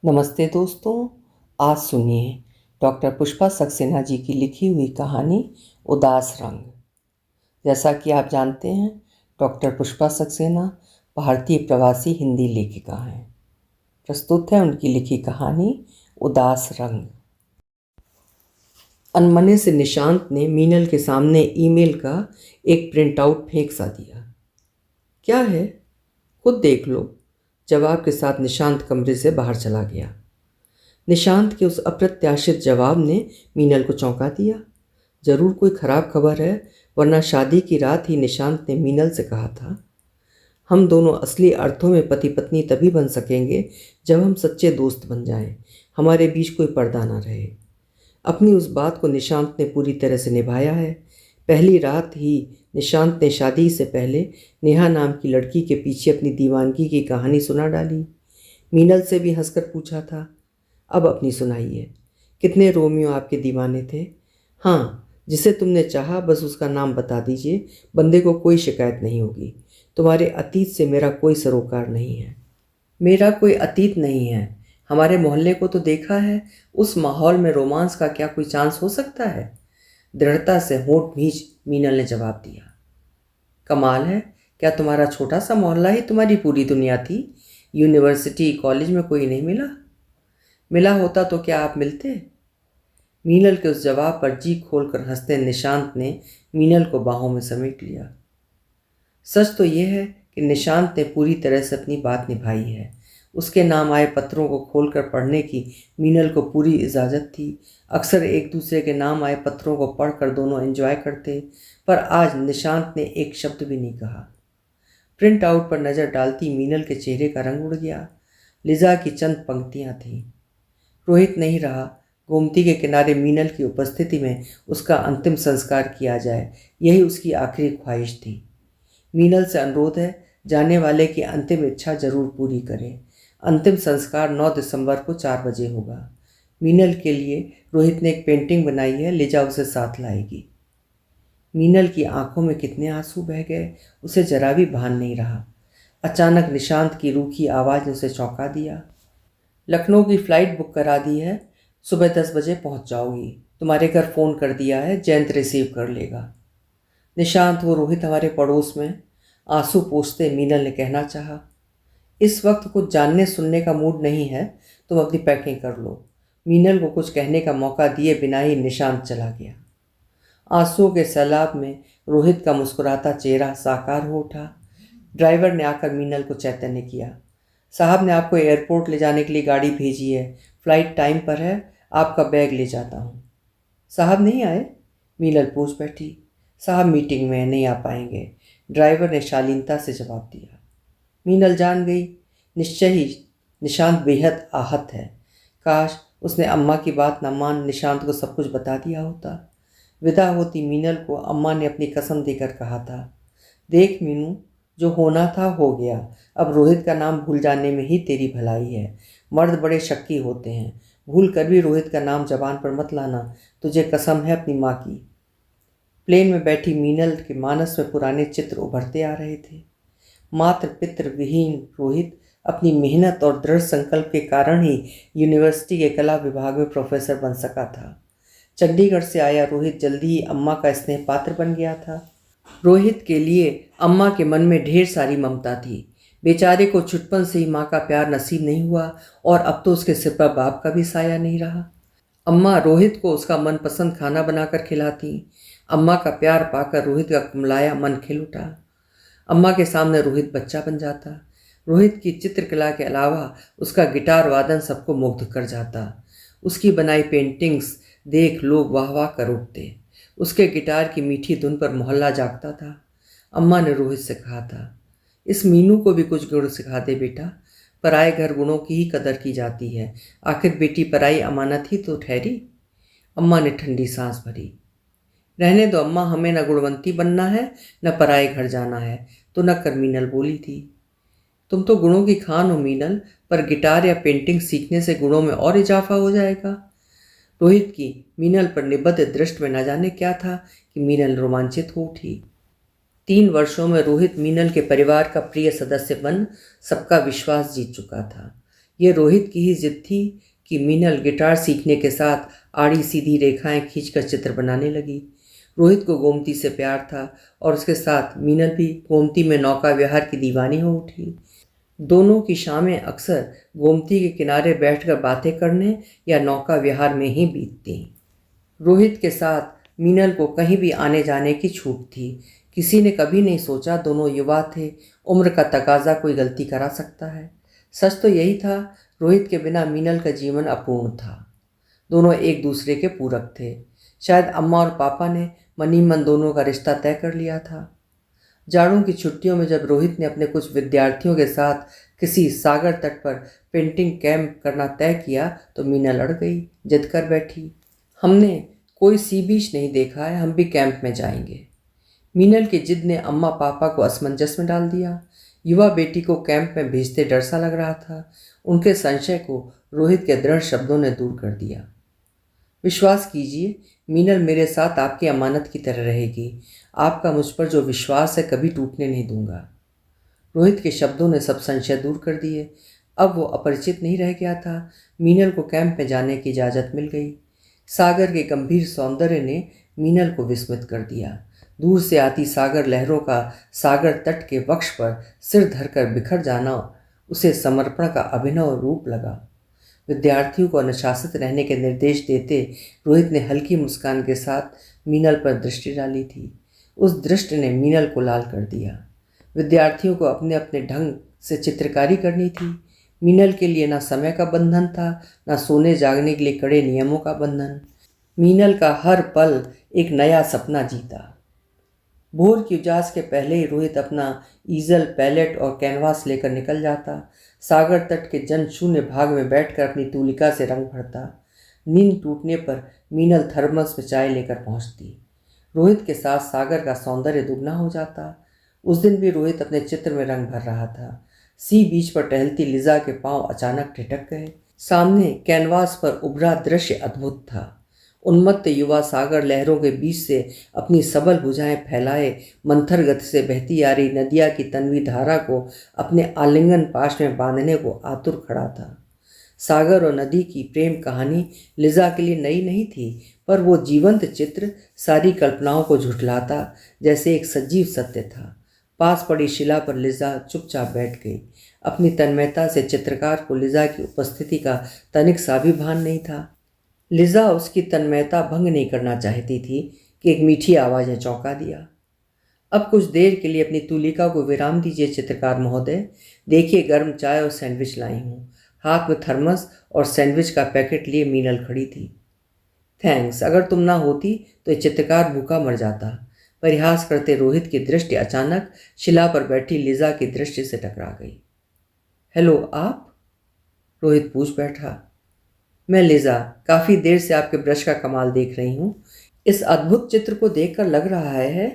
नमस्ते दोस्तों। आज सुनिए डॉक्टर पुष्पा सक्सेना जी की लिखी हुई कहानी उदास रंग। जैसा कि आप जानते हैं, डॉक्टर पुष्पा सक्सेना भारतीय प्रवासी हिंदी लेखिका हैं। प्रस्तुत है उनकी लिखी कहानी उदास रंग। अनमने से निशांत ने मीनल के सामने ईमेल का एक प्रिंट आउट फेंक सा दिया। क्या है, खुद देख लो, जवाब के साथ निशांत कमरे से बाहर चला गया। निशांत के उस अप्रत्याशित जवाब ने मीनल को चौंका दिया। जरूर कोई खराब खबर है, वरना शादी की रात ही निशांत ने मीनल से कहा था, हम दोनों असली अर्थों में पति पत्नी तभी बन सकेंगे जब हम सच्चे दोस्त बन जाएं, हमारे बीच कोई पर्दा ना रहे। अपनी उस बात को निशांत ने पूरी तरह से निभाया है। पहली रात ही निशांत ने शादी से पहले नेहा नाम की लड़की के पीछे अपनी दीवानगी की कहानी सुना डाली। मीनल से भी हंसकर पूछा था, अब अपनी सुनाइए, कितने रोमियो आपके दीवाने थे? हाँ, जिसे तुमने चाहा बस उसका नाम बता दीजिए, बंदे को कोई शिकायत नहीं होगी। तुम्हारे अतीत से मेरा कोई सरोकार नहीं है। मेरा कोई अतीत नहीं है। हमारे मोहल्ले को तो देखा है, उस माहौल में रोमांस का क्या कोई चांस हो सकता है? दृढ़ता से होंठ भींच मीनल ने जवाब दिया। कमाल है, क्या तुम्हारा छोटा सा मोहल्ला ही तुम्हारी पूरी दुनिया थी? यूनिवर्सिटी कॉलेज में कोई नहीं मिला? मिला होता तो क्या आप मिलते? मीनल के उस जवाब पर जी खोलकर हंसते निशांत ने मीनल को बाहों में समेट लिया। सच तो यह है कि निशांत ने पूरी तरह से अपनी बात निभाई है। उसके नाम आए पत्रों को खोलकर पढ़ने की मीनल को पूरी इजाज़त थी। अक्सर एक दूसरे के नाम आए पत्रों को पढ़कर दोनों एंजॉय करते, पर आज निशांत ने एक शब्द भी नहीं कहा। प्रिंट आउट पर नज़र डालती मीनल के चेहरे का रंग उड़ गया। लिजा की चंद पंक्तियाँ थीं। रोहित नहीं रहा, गोमती के किनारे मीनल की उपस्थिति में उसका अंतिम संस्कार किया जाए, यही उसकी आखिरी ख्वाहिश थी। मीनल से अनुरोध है, जाने वाले की अंतिम इच्छा जरूर पूरी करें। अंतिम संस्कार 9 दिसंबर को 4 बजे होगा। मीनल के लिए रोहित ने एक पेंटिंग बनाई है, लिजा उसे साथ लाएगी। मीनल की आंखों में कितने आंसू बह गए, उसे जरा भी भान नहीं रहा। अचानक निशांत की रूखी आवाज़ ने उसे चौंका दिया। लखनऊ की फ़्लाइट बुक करा दी है, सुबह 10 बजे पहुंच जाओगी। तुम्हारे घर फ़ोन कर दिया है, जयंत रिसीव कर लेगा। निशांत, वो रोहित हमारे पड़ोस में? आंसू पोंछते मीनल ने कहना चाहा। इस वक्त कुछ जानने सुनने का मूड नहीं है, तुम अपनी पैकिंग कर लो। मीनल को कुछ कहने का मौका दिए बिना ही निशांत चला गया। आंसुओं के सैलाब में रोहित का मुस्कुराता चेहरा साकार हो उठा। ड्राइवर ने आकर मीनल को चैतन्य किया। साहब ने आपको एयरपोर्ट ले जाने के लिए गाड़ी भेजी है, फ़्लाइट टाइम पर है, आपका बैग ले जाता हूँ। साहब नहीं आए? मीनल पूछ बैठी। साहब मीटिंग में नहीं आ पाएंगे, ड्राइवर ने शालीनता से जवाब दिया। मीनल जान गई, निश्चय ही निशांत बेहद आहत है। काश उसने अम्मा की बात न मान निशांत को सब कुछ बता दिया होता। विदा होती मीनल को अम्मा ने अपनी कसम देकर कहा था, देख मीनू, जो होना था हो गया, अब रोहित का नाम भूल जाने में ही तेरी भलाई है। मर्द बड़े शक्की होते हैं, भूल कर भी रोहित का नाम जबान पर मत लाना, तुझे कसम है अपनी माँ की। प्लेन में बैठी मीनल के मानस में पुराने चित्र उभरते आ रहे थे। मात्र पितृ विहीन रोहित अपनी मेहनत और दृढ़ संकल्प के कारण ही यूनिवर्सिटी के कला विभाग में प्रोफेसर बन सका था। चंडीगढ़ से आया रोहित जल्दी ही अम्मा का स्नेह पात्र बन गया था। रोहित के लिए अम्मा के मन में ढेर सारी ममता थी। बेचारे को छुटपन से ही माँ का प्यार नसीब नहीं हुआ और अब तो उसके सिर पर बाप का भी साया नहीं रहा। अम्मा रोहित को उसका मनपसंद खाना बनाकर खिलाती। अम्मा का प्यार पाकर रोहित का कुमलाया मन खिल उठा। अम्मा के सामने रोहित बच्चा बन जाता। रोहित की चित्रकला के अलावा उसका गिटार वादन सबको मुग्ध कर जाता। उसकी बनाई पेंटिंग्स देख लोग वाह वाह कर उठते। उसके गिटार की मीठी धुन पर मोहल्ला जागता था। अम्मा ने रोहित से कहा था, इस मीनू को भी कुछ गुण सिखा दे बेटा, पराए घर गुणों की ही कदर की जाती है, आखिर बेटी पराई अमानत ही तो ठहरी। अम्मा ने ठंडी सांस भरी। रहने दो अम्मा, हमें न गुणवंती बनना है न पराए घर जाना है, तो न कर मीनल बोली थी। तुम तो गुणों की खान हो मीनल, पर गिटार या पेंटिंग सीखने से गुणों में और इजाफा हो जाएगा। रोहित की मीनल पर निबद्ध दृष्टि में न जाने क्या था कि मीनल रोमांचित हो उठी। 3 वर्षों में रोहित मीनल के परिवार का प्रिय सदस्य बन सबका विश्वास जीत चुका था। ये रोहित की ही जिद थी कि मीनल गिटार सीखने के साथ आड़ी सीधी रेखाएं खींचकर चित्र बनाने लगी। रोहित को गोमती से प्यार था और उसके साथ मीनल भी गोमती में नौका विहार की दीवानी हो उठी। दोनों की शामें अक्सर गोमती के किनारे बैठकर बातें करने या नौका विहार में ही बीतती। रोहित के साथ मीनल को कहीं भी आने जाने की छूट थी। किसी ने कभी नहीं सोचा दोनों युवा थे, उम्र का तकाजा कोई गलती करा सकता है। सच तो यही था, रोहित के बिना मीनल का जीवन अपूर्ण था। दोनों एक दूसरे के पूरक थे। शायद अम्मा और पापा ने मनी मन दोनों का रिश्ता तय कर लिया था। जाड़ों की छुट्टियों में जब रोहित ने अपने कुछ विद्यार्थियों के साथ किसी सागर तट पर पेंटिंग कैंप करना तय किया तो मीनल अड़ गई, जिद कर बैठी, हमने कोई सी बीच नहीं देखा है, हम भी कैंप में जाएंगे। मीनल की जिद ने अम्मा पापा को असमंजस में डाल दिया। युवा बेटी को कैंप में भेजते डर सा लग रहा था। उनके संशय को रोहित के दृढ़ शब्दों ने दूर कर दिया। विश्वास कीजिए, मीनल मेरे साथ आपकी अमानत की तरह रहेगी। आपका मुझ पर जो विश्वास है कभी टूटने नहीं दूंगा। रोहित के शब्दों ने सब संशय दूर कर दिए। अब वो अपरिचित नहीं रह गया था। मीनल को कैंप में जाने की इजाज़त मिल गई। सागर के गंभीर सौंदर्य ने मीनल को विस्मित कर दिया। दूर से आती सागर लहरों का सागर तट के वक्ष पर सिर धरकर बिखर जाना उसे समर्पण का अभिनव रूप लगा। विद्यार्थियों को अनुशासित रहने के निर्देश देते रोहित ने हल्की मुस्कान के साथ मीनल पर दृष्टि डाली थी। उस दृष्टि ने मीनल को लाल कर दिया। विद्यार्थियों को अपने अपने ढंग से चित्रकारी करनी थी। मीनल के लिए ना समय का बंधन था, ना सोने जागने के लिए कड़े नियमों का बंधन। मीनल का हर पल एक नया सपना जीता। भोर की उजास के पहले ही रोहित अपना ईजल, पैलेट और कैनवास लेकर निकल जाता। सागर तट के जनशून्य भाग में बैठकर अपनी तूलिका से रंग भरता। नींद टूटने पर मीनल थर्मस में चाय लेकर पहुंचती। रोहित के साथ सागर का सौंदर्य दुगना हो जाता। उस दिन भी रोहित अपने चित्र में रंग भर रहा था। सी बीच पर टहलती लिजा के पांव अचानक ठिठक गए। सामने कैनवास पर उभरा दृश्य अद्भुत था। उन्मत्त युवा सागर लहरों के बीच से अपनी सबल भुजाएं फैलाए मंथर गति से बहती आ रही नदिया की तन्वी धारा को अपने आलिंगन पाश में बांधने को आतुर खड़ा था। सागर और नदी की प्रेम कहानी लिजा के लिए नई नहीं थी, पर वो जीवंत चित्र सारी कल्पनाओं को झुठलाता जैसे एक सजीव सत्य था। पास पड़ी शिला पर लिजा चुपचाप बैठ गई। अपनी तन्मयता से चित्रकार को लिजा की उपस्थिति का तनिक सा भी भान नहीं था। लिजा उसकी तन्मयता भंग नहीं करना चाहती थी कि एक मीठी आवाज़ ने चौंका दिया। अब कुछ देर के लिए अपनी तूलिका को विराम दीजिए चित्रकार महोदय। देखिए, गर्म चाय और सैंडविच लाई हूँ। हाथ में थर्मस और सैंडविच का पैकेट लिए मीनल खड़ी थी। थैंक्स, अगर तुम ना होती तो ये चित्रकार भूखा मर जाता। परिहास करते रोहित की दृष्टि अचानक शिला पर बैठी लिजा की दृष्टि से टकरा गई। हेलो, आप? रोहित पूछ बैठा। मैं लिजा, काफ़ी देर से आपके ब्रश का कमाल देख रही हूँ। इस अद्भुत चित्र को देखकर लग रहा है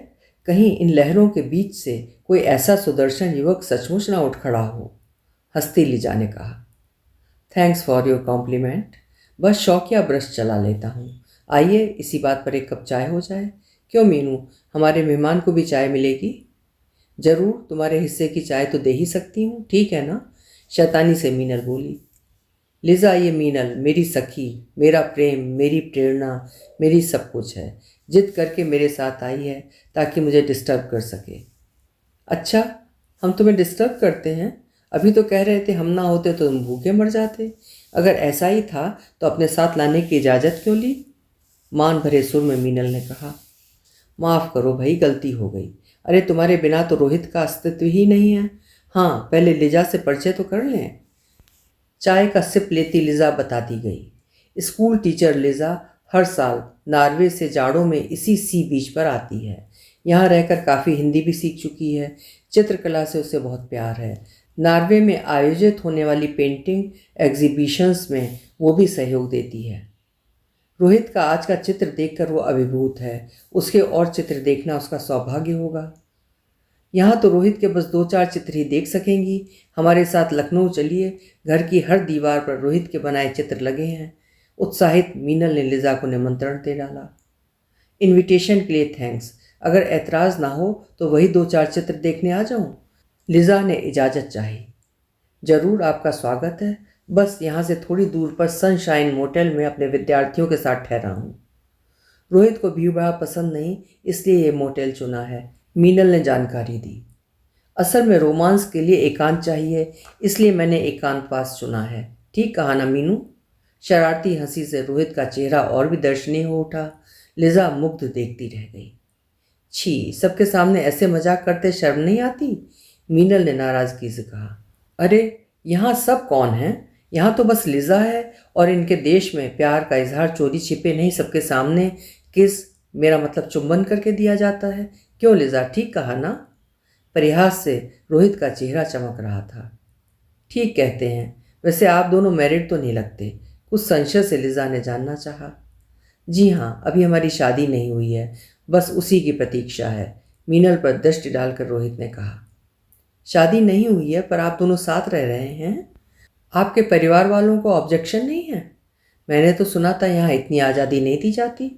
कहीं इन लहरों के बीच से कोई ऐसा सुदर्शन युवक सचमुच ना उठ खड़ा हो। हंसती लिजा ने कहा। Thanks for your compliment. बस शौकिया ब्रश चला लेता हूँ। आइए, इसी बात पर एक कप चाय हो जाए। क्यों मीनू, हमारे मेहमान को भी चाय मिलेगी? ज़रूर, तुम्हारे हिस्से की चाय तो दे ही सकती हूँ, ठीक है ना? शैतानी से मीनल बोली। लिजा, ये मीनल मेरी सखी, मेरा प्रेम, मेरी प्रेरणा, मेरी सब कुछ है। जिद करके मेरे साथ आई है ताकि मुझे डिस्टर्ब कर सके। अच्छा, हम तुम्हें डिस्टर्ब करते हैं? अभी तो कह रहे थे हम ना होते तो तुम भूखे मर जाते। अगर ऐसा ही था तो अपने साथ लाने की इजाज़त क्यों ली? मान भरे सुर में मीनल ने कहा। माफ़ करो भाई, गलती हो गई। अरे, तुम्हारे बिना तो रोहित का अस्तित्व ही नहीं है। हाँ, पहले लिजा से परिचय तो कर लें। चाय का सिप लेती लिजा बताती गई। स्कूल टीचर लिजा हर साल नॉर्वे से जाड़ों में इसी सी बीच पर आती है। यहाँ रहकर काफ़ी हिंदी भी सीख चुकी है। चित्रकला से उसे बहुत प्यार है। नॉर्वे में आयोजित होने वाली पेंटिंग एग्जीबिशंस में वो भी सहयोग देती है। रोहित का आज का चित्र देखकर वो अभिभूत है। उसके और चित्र देखना उसका सौभाग्य होगा। यहाँ तो रोहित के बस 2-4 चित्र ही देख सकेंगी। हमारे साथ लखनऊ चलिए, घर की हर दीवार पर रोहित के बनाए चित्र लगे हैं। उत्साहित मीनल ने लिजा को निमंत्रण दे डाला। इनविटेशन के लिए थैंक्स। अगर ऐतराज़ ना हो तो वही 2-4 चित्र देखने आ जाऊं? लिजा ने इजाज़त चाही। ज़रूर, आपका स्वागत है। बस यहाँ से थोड़ी दूर पर सनशाइन मोटेल में अपने विद्यार्थियों के साथ ठहरा हूँ। रोहित को भीड़ भाड़ पसंद नहीं, इसलिए ये मोटेल चुना है, मीनल ने जानकारी दी। असल में रोमांस के लिए एकांत चाहिए, इसलिए मैंने एकांतवास चुना है। ठीक कहा ना मीनू? शरारती हंसी से रोहित का चेहरा और भी दर्शनीय हो उठा। लिजा मुग्ध देखती रह गई। छी, सबके सामने ऐसे मजाक करते शर्म नहीं आती? मीनल ने नाराजगी से कहा। अरे यहाँ सब कौन है? यहाँ तो बस लिजा है, और इनके देश में प्यार का इजहार चोरी छिपे नहीं सबके सामने किस, मेरा मतलब चुंबन करके दिया जाता है। क्यों लिजा, ठीक कहा ना? परिहास से रोहित का चेहरा चमक रहा था। ठीक कहते हैं। वैसे आप दोनों मैरिड तो नहीं लगते? कुछ संशय से लिजा ने जानना चाहा। जी हाँ, अभी हमारी शादी नहीं हुई है, बस उसी की प्रतीक्षा है, मीनल पर दृष्टि डालकर रोहित ने कहा। शादी नहीं हुई है, पर आप दोनों साथ रह रहे हैं? आपके परिवार वालों को ऑब्जेक्शन नहीं है? मैंने तो सुना था यहाँ इतनी आज़ादी नहीं दी जाती।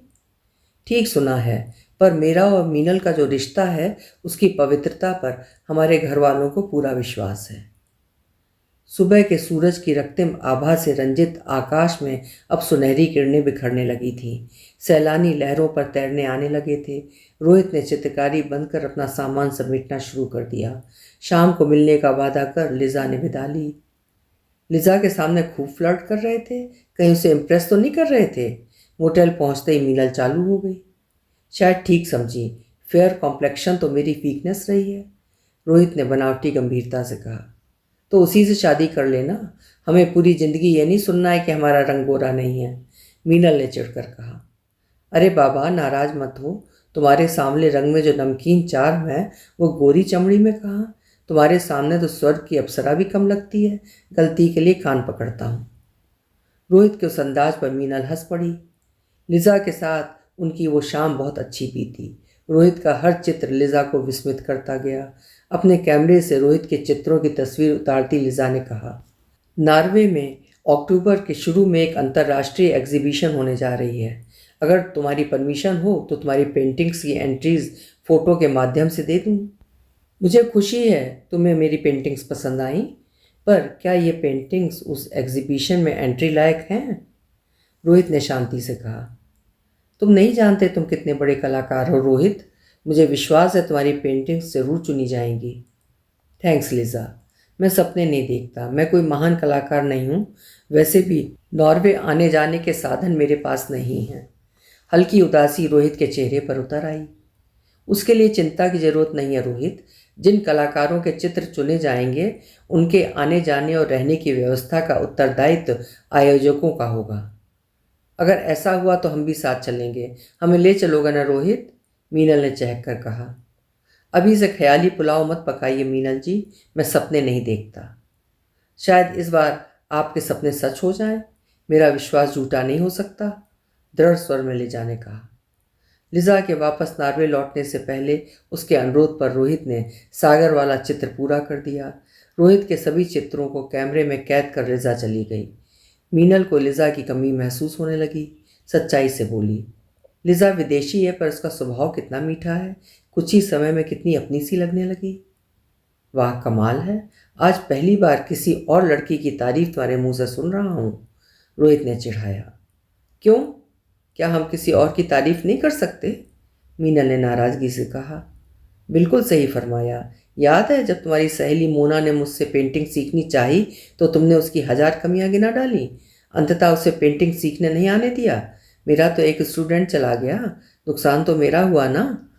ठीक सुना है, पर मेरा और मीनल का जो रिश्ता है उसकी पवित्रता पर हमारे घर वालों को पूरा विश्वास है। सुबह के सूरज की रक्तिम आभा से रंजित आकाश में अब सुनहरी किरणें बिखरने लगी थीं। सैलानी लहरों पर तैरने आने लगे थे। रोहित ने चित्रकारी बंद कर अपना सामान समेटना शुरू कर दिया। शाम को मिलने का वादा कर लिजा ने विदा ली। लिजा के सामने खूब फ्लर्ट कर रहे थे, कहीं उसे इम्प्रेस तो नहीं कर रहे थे? मोटेल पहुंचते ही मीनल चालू हो गई। शायद ठीक समझी, फेयर कॉम्प्लेक्शन तो मेरी वीकनेस रही है, रोहित ने बनावटी गंभीरता से कहा। तो उसी से शादी कर लेना, हमें पूरी ज़िंदगी ये नहीं सुनना है कि हमारा रंग गोरा नहीं है, मीनल ने चिढ़कर कहा। अरे बाबा, नाराज मत हो, तुम्हारे सांवले रंग में जो नमकीन चार्म है वो गोरी चमड़ी में कहाँ? तुम्हारे सामने तो स्वर्ग की अप्सरा भी कम लगती है। गलती के लिए कान पकड़ता हूँ। रोहित के उस अंदाज पर मीनल हंस पड़ी। लिजा के साथ उनकी वो शाम बहुत अच्छी बीती। रोहित का हर चित्र लिजा को विस्मित करता गया। अपने कैमरे से रोहित के चित्रों की तस्वीर उतारती लिजा ने कहा, नॉर्वे में अक्टूबर के शुरू में एक अंतर्राष्ट्रीय एग्जीबिशन होने जा रही है। अगर तुम्हारी परमिशन हो तो तुम्हारी पेंटिंग्स की एंट्रीज फ़ोटो के माध्यम से दे दूँ। मुझे खुशी है तुम्हें मेरी पेंटिंग्स पसंद आई, पर क्या ये पेंटिंग्स उस एग्जीबिशन में एंट्री लायक हैं? रोहित ने शांति से कहा। तुम नहीं जानते तुम कितने बड़े कलाकार हो रोहित। मुझे विश्वास है तुम्हारी पेंटिंग्स जरूर चुनी जाएंगी। थैंक्स लिजा, मैं सपने नहीं देखता, मैं कोई महान कलाकार नहीं हूँ। वैसे भी नॉर्वे आने जाने के साधन मेरे पास नहीं हैं। हल्की उदासी रोहित के चेहरे पर उतर आई। उसके लिए चिंता की जरूरत नहीं है रोहित। जिन कलाकारों के चित्र चुने जाएंगे उनके आने जाने और रहने की व्यवस्था का उत्तरदायित्व आयोजकों का होगा। अगर ऐसा हुआ तो हम भी साथ चलेंगे। हमें ले चलोगे ना रोहित? मीनल ने चहक कर कहा। अभी से ख्याली पुलाव मत पकाइए मीनल जी, मैं सपने नहीं देखता। शायद इस बार आपके सपने सच हो जाएं। मेरा विश्वास झूठा नहीं हो सकता, दृढ़ स्वर में ले जाने कहा। लिजा के वापस नॉर्वे लौटने से पहले उसके अनुरोध पर रोहित ने सागर वाला चित्र पूरा कर दिया। रोहित के सभी चित्रों को कैमरे में कैद कर लिजा चली गई। मीनल को लिजा की कमी महसूस होने लगी। सच्चाई से बोली, लिजा विदेशी है पर उसका स्वभाव कितना मीठा है, कुछ ही समय में कितनी अपनी सी लगने लगी। वाह कमाल है, आज पहली बार किसी और लड़की की तारीफ तुम्हारे मुंह से सुन रहा हूँ, रोहित ने चिढ़ाया। क्यों, क्या हम किसी और की तारीफ नहीं कर सकते? मीनल ने नाराजगी से कहा। बिल्कुल सही फरमाया। याद है जब तुम्हारी सहेली मोना ने मुझसे पेंटिंग सीखनी चाही तो तुमने उसकी 1000 कमियां गिना डाली। अंततः उसे पेंटिंग सीखने नहीं आने दिया। मेरा तो एक स्टूडेंट चला गया, नुकसान तो मेरा हुआ ना,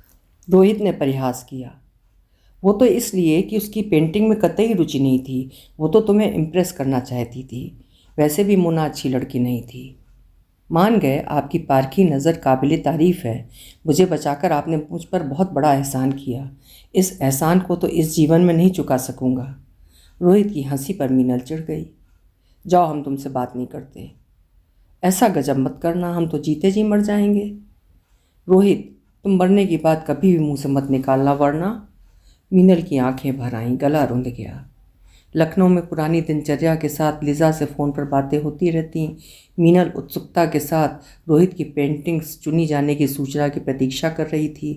रोहित ने परिहास किया। वो तो इसलिए कि उसकी पेंटिंग में कतई रुचि नहीं थी, वो तो तुम्हें इम्प्रेस करना चाहती थी। वैसे भी मोना अच्छी लड़की नहीं थी। मान गए, आपकी पारखी नज़र काबिल तारीफ़ है। मुझे बचाकर आपने मुझ पर बहुत बड़ा एहसान किया। इस एहसान को तो इस जीवन में नहीं चुका सकूँगा। रोहित की हंसी पर मीनल चिढ़ गई। जाओ, हम तुमसे बात नहीं करते। ऐसा गजब मत करना, हम तो जीते जी मर जाएंगे। रोहित, तुम मरने की बात कभी भी मुंह से मत निकालना, वरना। मीनल की आंखें भर आईं, गला रुंध गया। लखनऊ में पुरानी दिनचर्या के साथ लिजा से फ़ोन पर बातें होती रहती। मीनल उत्सुकता के साथ रोहित की पेंटिंग्स चुनी जाने की सूचना की प्रतीक्षा कर रही थी।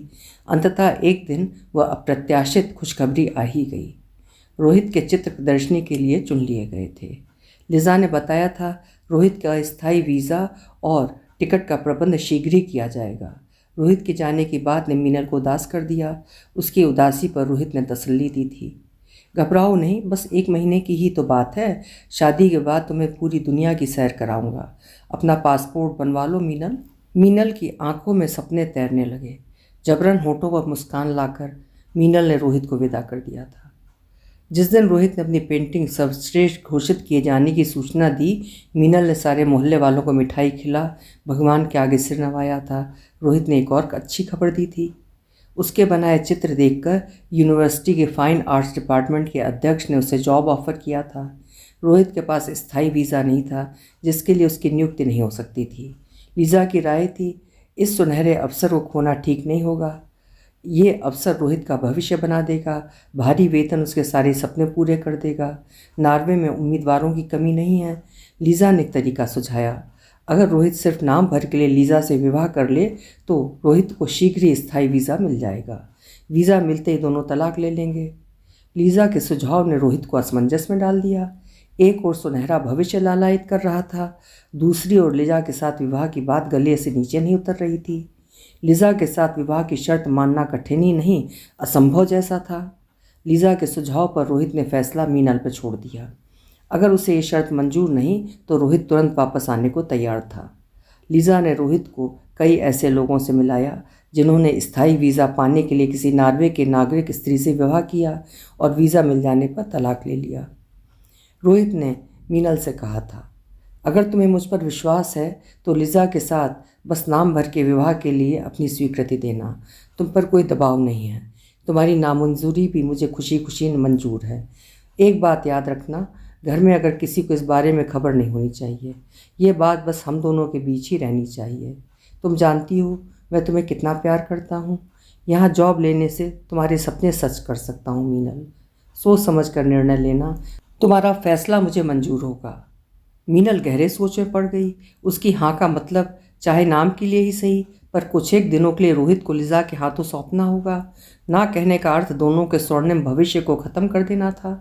अंततः एक दिन वह अप्रत्याशित खुशखबरी आ ही गई। रोहित के चित्र प्रदर्शनी के लिए चुन लिए गए थे। लिजा ने बताया था रोहित का स्थायी वीज़ा और टिकट का प्रबंध शीघ्र ही किया जाएगा। रोहित के जाने की बात ने मीनल को उदास कर दिया। उसकी उदासी पर रोहित ने तसल्ली दी थी। घबराओ नहीं, बस 1 महीने की ही तो बात है। शादी के बाद तुम्हें पूरी दुनिया की सैर कराऊंगा। अपना पासपोर्ट बनवा लो मीनल। मीनल की आंखों में सपने तैरने लगे। जबरन होठों पर मुस्कान लाकर मीनल ने रोहित को विदा कर दिया था। जिस दिन रोहित ने अपनी पेंटिंग सर्वश्रेष्ठ घोषित किए जाने की सूचना दी, मीनल ने सारे मोहल्ले वालों को मिठाई खिला भगवान के आगे सिर नवाया था। रोहित ने एक और अच्छी खबर दी थी। उसके बनाए चित्र देखकर यूनिवर्सिटी के फाइन आर्ट्स डिपार्टमेंट के अध्यक्ष ने उसे जॉब ऑफर किया था। रोहित के पास स्थायी वीज़ा नहीं था, जिसके लिए उसकी नियुक्ति नहीं हो सकती थी। लीजा की राय थी, इस सुनहरे अवसर को खोना ठीक नहीं होगा। ये अवसर रोहित का भविष्य बना देगा। भारी वेतन उसके सारे सपने पूरे कर देगा। नॉर्वे में उम्मीदवारों की कमी नहीं है। लीजा ने एक तरीका सुझाया। अगर रोहित सिर्फ नाम भर के लिए लीजा से विवाह कर ले तो रोहित को शीघ्र ही स्थायी वीज़ा मिल जाएगा। वीज़ा मिलते ही दोनों तलाक ले लेंगे। लीजा के सुझाव ने रोहित को असमंजस में डाल दिया। एक ओर सुनहरा भविष्य लालायित कर रहा था, दूसरी ओर लीजा के साथ विवाह की बात गले से नीचे नहीं उतर रही थी। लीजा के साथ विवाह की शर्त मानना कठिन ही नहीं, असंभव जैसा था। लीजा के सुझाव पर रोहित ने फैसला मीनल पर छोड़ दिया। अगर उसे ये शर्त मंजूर नहीं तो रोहित तुरंत वापस आने को तैयार था। लीजा ने रोहित को कई ऐसे लोगों से मिलाया जिन्होंने स्थायी वीज़ा पाने के लिए किसी नॉर्वे के नागरिक स्त्री से विवाह किया और वीज़ा मिल जाने पर तलाक ले लिया। रोहित ने मीनल से कहा था, अगर तुम्हें मुझ पर विश्वास है तो लीजा के साथ बस नाम भर के विवाह के लिए अपनी स्वीकृति देना। तुम पर कोई दबाव नहीं है। तुम्हारी नामंजूरी भी मुझे खुशी खुशी मंजूर है। एक बात याद रखना, घर में अगर किसी को इस बारे में खबर नहीं होनी चाहिए। ये बात बस हम दोनों के बीच ही रहनी चाहिए। तुम जानती हो मैं तुम्हें कितना प्यार करता हूँ। यहाँ जॉब लेने से तुम्हारे सपने सच कर सकता हूँ मीनल। सोच समझ कर निर्णय लेना। तुम्हारा फैसला मुझे मंजूर होगा। मीनल गहरे सोच में पड़ गई। उसकी हाँ का मतलब चाहे नाम के लिए ही सही, पर कुछ एक दिनों के लिए रोहित को लिजा के हाथों सौंपना होगा। ना कहने का अर्थ दोनों के स्वर्णिम भविष्य को ख़त्म कर देना था।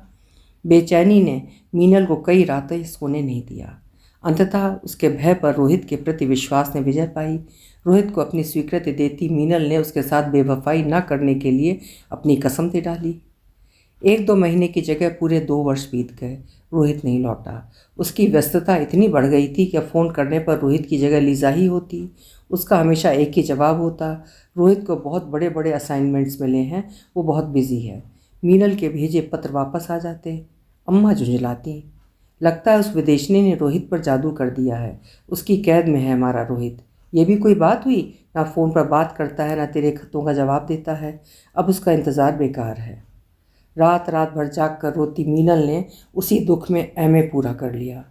बेचैनी ने मीनल को कई रातें सोने नहीं दिया। अंततः उसके भय पर रोहित के प्रति विश्वास ने विजय पाई। रोहित को अपनी स्वीकृति देती मीनल ने उसके साथ बेवफाई न करने के लिए अपनी कसम दे डाली। 1-2 महीने की जगह पूरे 2 वर्ष बीत गए। रोहित नहीं लौटा। उसकी व्यस्तता इतनी बढ़ गई थी कि फ़ोन करने पर रोहित की जगह लीजा ही होती। उसका हमेशा एक ही जवाब होता, रोहित को बहुत बड़े बड़े असाइनमेंट्स मिले हैं, वो बहुत बिजी है। मीनल के भेजे पत्र वापस आ जाते। अम्मा झुंझलाती। लगता है उस विदेशनी ने रोहित पर जादू कर दिया है। उसकी कैद में है हमारा रोहित। ये भी कोई बात हुई? ना फ़ोन पर बात करता है, ना तेरे खतों का जवाब देता है। अब उसका इंतज़ार बेकार है। रात रात भर जाग कर रोती मीनल ने उसी दुख में एमए पूरा कर लिया।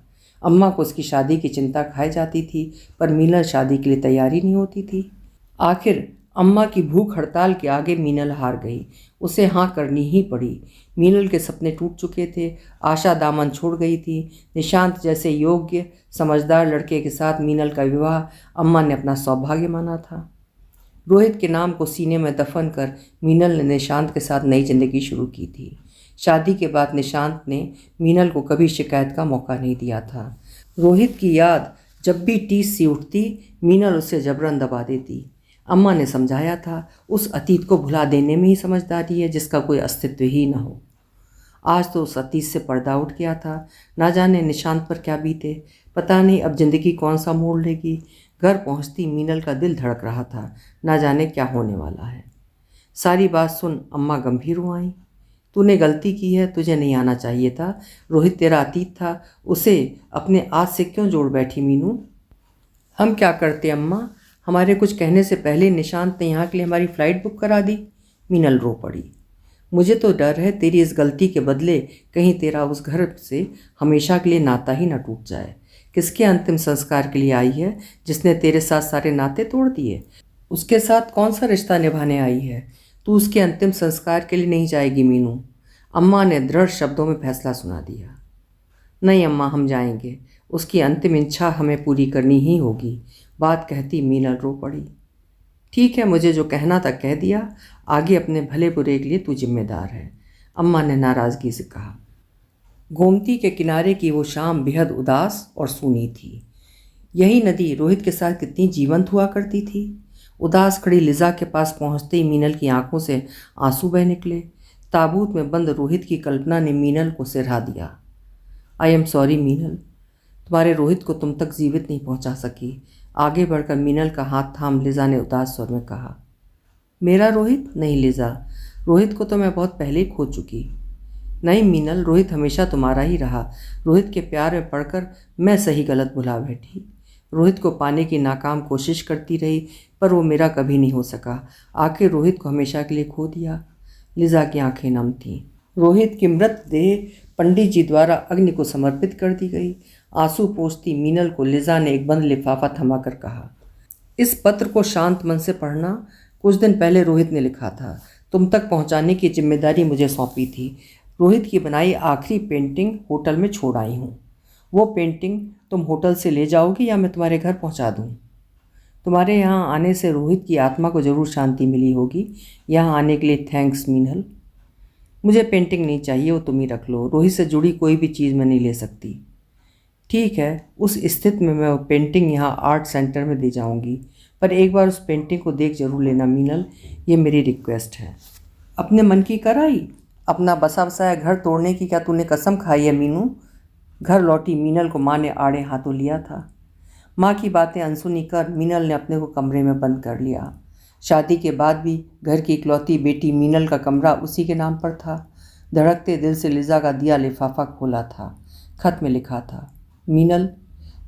अम्मा को उसकी शादी की चिंता खाई जाती थी, पर मीनल शादी के लिए तैयार ही नहीं होती थी। आखिर अम्मा की भूख हड़ताल के आगे मीनल हार गई। उसे हाँ करनी ही पड़ी। मीनल के सपने टूट चुके थे। आशा दामन छोड़ गई थी। निशांत जैसे योग्य समझदार लड़के के साथ मीनल का विवाह अम्मा ने अपना सौभाग्य माना था। रोहित के नाम को सीने में दफन कर मीनल ने निशांत के साथ नई जिंदगी शुरू की थी। शादी के बाद निशांत ने मीनल को कभी शिकायत का मौका नहीं दिया था। रोहित की याद जब भी टीस सी उठती, मीनल उसे जबरन दबा देती। अम्मा ने समझाया था, उस अतीत को भुला देने में ही समझदारी है जिसका कोई अस्तित्व ही न हो। आज तो उस अतीत से पर्दा उठ गया था। ना जाने निशांत पर क्या बीते। पता नहीं अब जिंदगी कौन सा मोड़ लेगी। घर पहुंचती मीनल का दिल धड़क रहा था। ना जाने क्या होने वाला है। सारी बात सुन अम्मा गंभीर हो आई। तूने गलती की है, तुझे नहीं आना चाहिए था। रोहित तेरा अतीत था, उसे अपने आज से क्यों जोड़ बैठी मीनू? हम क्या करते अम्मा? हमारे कुछ कहने से पहले निशांत ने यहाँ के लिए हमारी फ़्लाइट बुक करा दी। मीनल रो पड़ी। मुझे तो डर है तेरी इस गलती के बदले कहीं तेरा उस घर से हमेशा के लिए नाता ही ना टूट जाए। किसके अंतिम संस्कार के लिए आई है जिसने तेरे साथ सारे नाते तोड़ दिए? उसके साथ कौन सा रिश्ता निभाने आई है? तू उसके अंतिम संस्कार के लिए नहीं जाएगी मीनू। अम्मा ने दृढ़ शब्दों में फैसला सुना दिया। नहीं अम्मा, हम जाएंगे। उसकी अंतिम इच्छा हमें पूरी करनी ही होगी। बात कहती मीनल रो पड़ी। ठीक है, मुझे जो कहना था कह दिया। आगे अपने भले बुरे के लिए तू जिम्मेदार है, अम्मा ने नाराज़गी से कहा। गोमती के किनारे की वो शाम बेहद उदास और सूनी थी। यही नदी रोहित के साथ कितनी जीवंत हुआ करती थी। उदास खड़ी लिजा के पास पहुंचते ही मीनल की आंखों से आंसू बह निकले। ताबूत में बंद रोहित की कल्पना ने मीनल को सिरहा दिया। आई एम सॉरी मीनल, तुम्हारे रोहित को तुम तक जीवित नहीं पहुंचा सकी। आगे बढ़कर मीनल का हाथ थाम लिजा ने उदास स्वर में कहा। मेरा रोहित? नहीं लिजा, रोहित को तो मैं बहुत पहले ही खो चुकी। नहीं मीनल, रोहित हमेशा तुम्हारा ही रहा। रोहित के प्यार में पड़कर मैं सही गलत भुला बैठी। रोहित को पाने की नाकाम कोशिश करती रही, पर वो मेरा कभी नहीं हो सका। आखिर रोहित को हमेशा के लिए खो दिया। लिजा की आंखें नम थीं। रोहित की मृतदेह पंडित जी द्वारा अग्नि को समर्पित कर दी गई। आंसू पोंछती मीनल को लिजा ने एक बंद लिफाफा थमाकर कहा, इस पत्र को शांत मन से पढ़ना। कुछ दिन पहले रोहित ने लिखा था। तुम तक पहुंचाने की जिम्मेदारी मुझे सौंपी थी। रोहित की बनाई आखिरी पेंटिंग होटल में छोड़ आई हूँ। वो पेंटिंग तुम होटल से ले जाओगी या मैं तुम्हारे घर पहुंचा दूँ? तुम्हारे यहाँ आने से रोहित की आत्मा को जरूर शांति मिली होगी। यहाँ आने के लिए थैंक्स मीनल। मुझे पेंटिंग नहीं चाहिए, वो तुम ही रख लो। रोहित से जुड़ी कोई भी चीज़ मैं नहीं ले सकती। ठीक है, उस स्थिति में मैं वो पेंटिंग यहाँ आर्ट सेंटर में दे जाऊँगी, पर एक बार उस पेंटिंग को देख जरूर लेना मीनल, ये मेरी रिक्वेस्ट है। अपने मन की कर आई? अपना बसा बसाया घर तोड़ने की क्या तूने कसम खाई है मीनू? घर लौटी मीनल को माँ ने आड़े हाथों लिया था। माँ की बातें अनसुनी कर मीनल ने अपने को कमरे में बंद कर लिया। शादी के बाद भी घर की इकलौती बेटी मीनल का कमरा उसी के नाम पर था। धड़कते दिल से लिजा का दिया लिफाफा खोला था। खत में लिखा था, मीनल,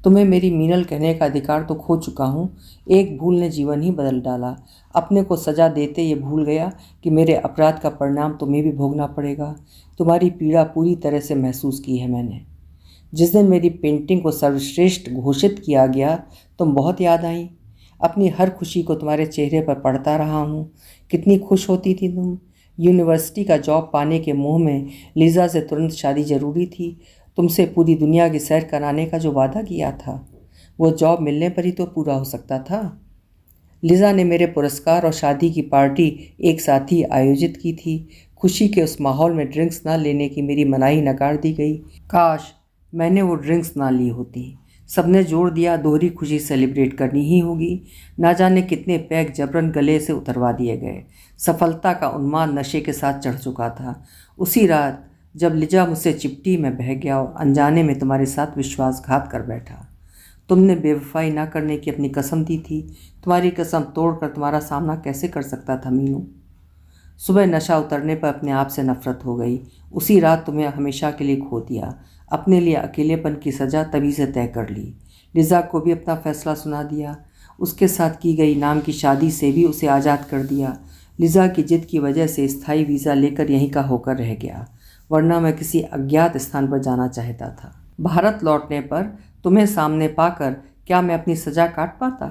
तुम्हें मेरी मीनल कहने का अधिकार तो खो चुका हूँ। एक भूल ने जीवन ही बदल डाला। अपने को सजा देते ये भूल गया कि मेरे अपराध का परिणाम तुम्हें भी भोगना पड़ेगा। तुम्हारी पीड़ा पूरी तरह से महसूस की है मैंने। जिस दिन मेरी पेंटिंग को सर्वश्रेष्ठ घोषित किया गया, तुम बहुत याद आई। अपनी हर खुशी को तुम्हारे चेहरे पर पढ़ता रहा हूँ। कितनी खुश होती थी तुम। यूनिवर्सिटी का जॉब पाने के मोह में लिजा से तुरंत शादी जरूरी थी। तुमसे पूरी दुनिया की सैर कराने का जो वादा किया था, वो जॉब मिलने पर ही तो पूरा हो सकता था। लिजा ने मेरे पुरस्कार और शादी की पार्टी एक साथ ही आयोजित की थी। खुशी के उस माहौल में ड्रिंक्स ना लेने की मेरी मनाही नकार दी गई। काश मैंने वो ड्रिंक्स ना ली होती। सबने जोर दिया दोहरी खुशी सेलिब्रेट करनी ही होगी। ना जाने कितने पैक जबरन गले से उतरवा दिए गए। सफलता का उन्माद नशे के साथ चढ़ चुका था। उसी रात जब लिजा मुझसे चिपटी में बह गया और अनजाने में तुम्हारे साथ विश्वासघात कर बैठा। तुमने बेवफाई ना करने की अपनी कसम दी थी। तुम्हारी कसम तोड़कर तुम्हारा सामना कैसे कर सकता था मीनू? सुबह नशा उतरने पर अपने आप से नफरत हो गई। उसी रात तुम्हें हमेशा के लिए खो दिया। अपने लिए अकेलेपन की सज़ा तभी से तय कर ली। लिजा को भी अपना फैसला सुना दिया। उसके साथ की गई नाम की शादी से भी उसे आज़ाद कर दिया। लिजा की जिद की वजह से स्थायी वीज़ा लेकर यहीं का होकर रह गया, वरना मैं किसी अज्ञात स्थान पर जाना चाहता था। भारत लौटने पर तुम्हें सामने पाकर क्या मैं अपनी सज़ा काट पाता?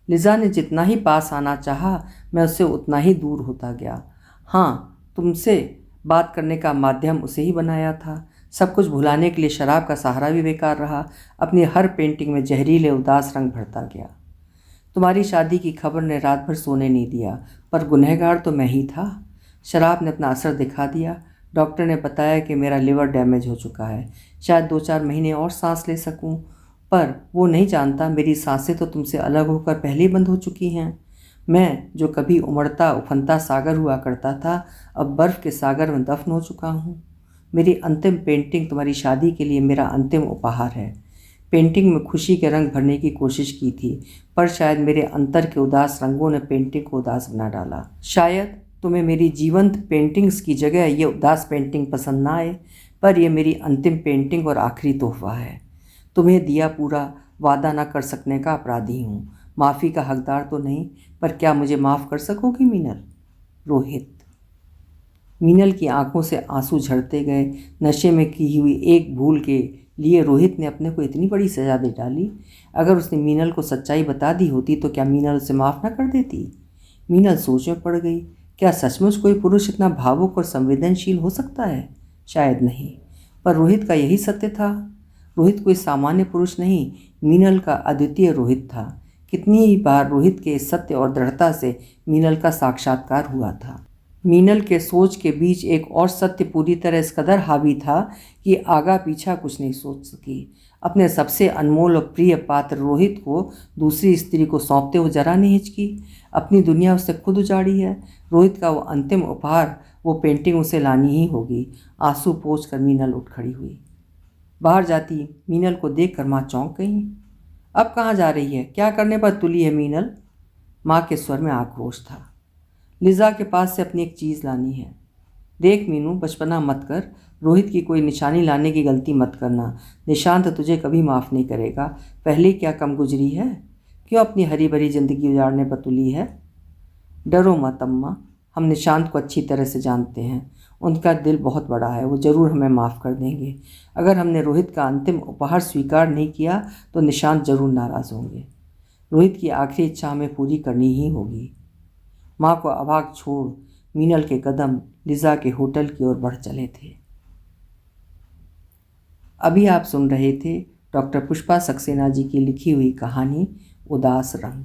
लिजा ने जितना ही पास आना चाहा, मैं उससे उतना ही दूर होता गया। हाँ, तुमसे बात करने का माध्यम उसे ही बनाया था। सब कुछ भुलाने के लिए शराब का सहारा भी बेकार रहा। अपनी हर पेंटिंग में जहरीले उदास रंग भरता गया। तुम्हारी शादी की खबर ने रात भर सोने नहीं दिया, पर गुनहगार तो मैं ही था। शराब ने अपना असर दिखा दिया। डॉक्टर ने बताया कि मेरा लिवर डैमेज हो चुका है। शायद 2-4 महीने और सांस ले सकूं, पर वो नहीं जानता मेरी सांसें तो तुमसे अलग होकर पहले ही बंद हो चुकी हैं। मैं जो कभी उमड़ता उफनता सागर हुआ करता था, अब बर्फ़ के सागर में दफन हो चुका हूँ। मेरी अंतिम पेंटिंग तुम्हारी शादी के लिए मेरा अंतिम उपहार है। पेंटिंग में खुशी के रंग भरने की कोशिश की थी, पर शायद मेरे अंतर के उदास रंगों ने पेंटिंग को उदास बना डाला। शायद तुम्हें मेरी जीवंत पेंटिंग्स की जगह ये उदास पेंटिंग पसंद ना आए, पर यह मेरी अंतिम पेंटिंग और आखिरी तोहफा है। तुम्हें दिया पूरा वादा न कर सकने का अपराधी हूँ। माफ़ी का हकदार तो नहीं, पर क्या मुझे माफ़ कर सकोगी मीनल? रोहित। मीनल की आंखों से आंसू झरते गए। नशे में की हुई एक भूल के लिए रोहित ने अपने को इतनी बड़ी सज़ा दे डाली। अगर उसने मीनल को सच्चाई बता दी होती तो क्या मीनल उसे माफ़ न कर देती? मीनल सोच में पड़ गई। क्या सचमुच कोई पुरुष इतना भावुक और संवेदनशील हो सकता है? शायद नहीं, पर रोहित का यही सत्य था। रोहित कोई सामान्य पुरुष नहीं, मीनल का अद्वितीय रोहित था। कितनी ही बार रोहित के इस सत्य और दृढ़ता से मीनल का साक्षात्कार हुआ था। मीनल के सोच के बीच एक और सत्य पूरी तरह इस कदर हावी था कि आगा पीछा कुछ नहीं सोच सकी। अपने सबसे अनमोल और प्रिय पात्र रोहित को दूसरी स्त्री को सौंपते हुए जरा नहीं हिचकी। अपनी दुनिया उससे खुद उजाड़ी है। रोहित का वो अंतिम उपहार, वो पेंटिंग उसे लानी ही होगी। आंसू पोंछ कर मीनल उठ खड़ी हुई। बाहर जाती मीनल को देख कर माँ चौंक गई। अब कहाँ जा रही है? क्या करने पर तुली है मीनल? माँ के स्वर में आक्रोश था। लिजा के पास से अपनी एक चीज़ लानी है। देख मीनू, बचपना मत कर। रोहित की कोई निशानी लाने की गलती मत करना। निशांत तुझे कभी माफ़ नहीं करेगा। पहले क्या कम गुजरी है? क्यों अपनी हरी भरी ज़िंदगी उजाड़ने पर तुली है? डरो मत अम्मा, हम निशांत को अच्छी तरह से जानते हैं। उनका दिल बहुत बड़ा है, वो ज़रूर हमें माफ़ कर देंगे। अगर हमने रोहित का अंतिम उपहार स्वीकार नहीं किया तो निशांत ज़रूर नाराज़ होंगे। रोहित की आखिरी इच्छा हमें पूरी करनी ही होगी। माँ को अवाक छोड़ मीनल के कदम लिजा के होटल की ओर बढ़ चले थे। अभी आप सुन रहे थे डॉक्टर पुष्पा सक्सेना जी की लिखी हुई कहानी उदास रंग।